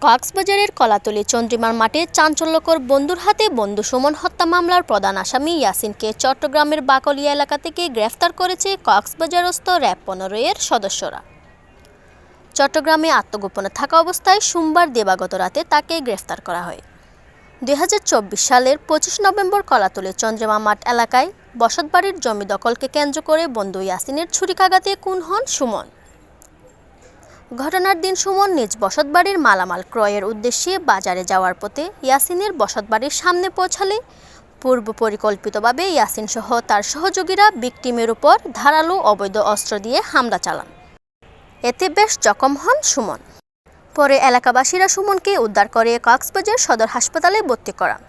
কক্সবাজারের কলাতলী চন্দ্রিমার মাঠে চাঞ্চল্যকর বন্ধুর হাতে বন্ধু সুমন হত্যা মামলার প্রধান আসামি ইয়াসিনকে চট্টগ্রামের বাকলিয়া এলাকা থেকে গ্রেফতার করেছে কক্সবাজারস্থ র‍্যাব ১৫ এর সদস্যরা। চট্টগ্রামে আত্মগোপনে থাকা অবস্থায় সোমবার দিবাগত রাতে তাকে গ্রেফতার করা হয়। ২০২৪ সালের ২৫ নভেম্বর কলাতলী চন্দ্রিমা মাঠ এলাকায় বসতবাড়ির জমি দখলকে কেন্দ্র করে বন্ধু ইয়াসিনের ছুরিকাঘাতে খুন হন সুমন। ঘটনার দিন সুমন নিজ বসতবাড়ির মালামাল ক্রয়ের উদ্দেশ্যে বাজারে যাওয়ার পথে ইয়াসিনের বসতবাড়ির সামনে পৌঁছালে পূর্ব পরিকল্পিতভাবে ইয়াসিনসহ তার সহযোগীরা ভিকটিমের উপর ধারালো অবৈধ অস্ত্র দিয়ে হামলা চালান। এতে বেশ জখম হন সুমন। পরে এলাকাবাসীরা সুমনকে উদ্ধার করে কক্সবাজার সদর হাসপাতালে ভর্তি করান।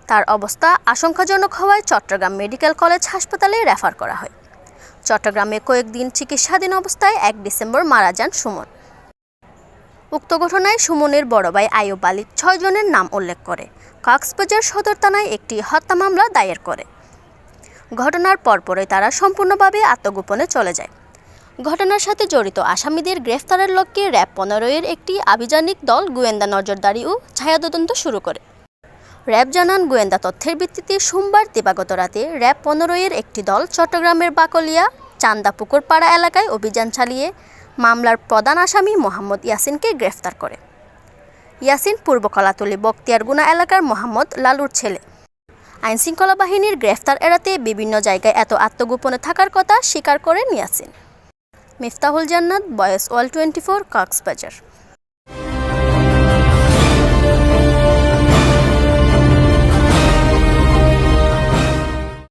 তার অবস্থা আশঙ্কাজনক হওয়ায় চট্টগ্রাম মেডিকেল কলেজ হাসপাতালে রেফার করা হয়। চট্টগ্রামে কয়েকদিন চিকিৎসাধীন অবস্থায় ১ ডিসেম্বর মারা যান সুমন। উক্ত ঘটনায় সুমনের বড় ভাই আইয়ুব আলী ৬ জনের নাম উল্লেখ করে কক্সবাজার সদর থানায় একটি হত্যা মামলা দায়ের করে। ঘটনার পরপরই তারা সম্পূর্ণভাবে আত্মগোপনে চলে যায়। ঘটনার সাথে জড়িত আসামিদের গ্রেফতারের লক্ষ্যে র‍্যাব ১৫ এর একটি আভিযানিক দল গোয়েন্দা নজরদারি ও ছায়াতদন্ত শুরু করে। র‍্যাব জানান, গোয়েন্দা তথ্যের ভিত্তিতে সোমবার দিবাগত রাতে র‍্যাব ১৫ এর একটি দল চট্টগ্রামের বাকলিয়া চান্দাপুকুরপাড়া এলাকায় অভিযান চালিয়ে মামলার প্রধান আসামি মোহাম্মদ ইয়াসিনকে গ্রেফতার করে। ইয়াসিন পূর্ব কলাতলী বখতিয়ারগুনা এলাকার মোহাম্মদ লালুর ছেলে। আইনশৃঙ্খলা বাহিনীর গ্রেফতার এড়াতে বিভিন্ন জায়গায় এত আত্মগোপনে থাকার কথা স্বীকার করেন ইয়াসিন। মিফতাহুল জান্নাত, ভয়েস ওয়ার্ল্ড 24, কক্সবাজার।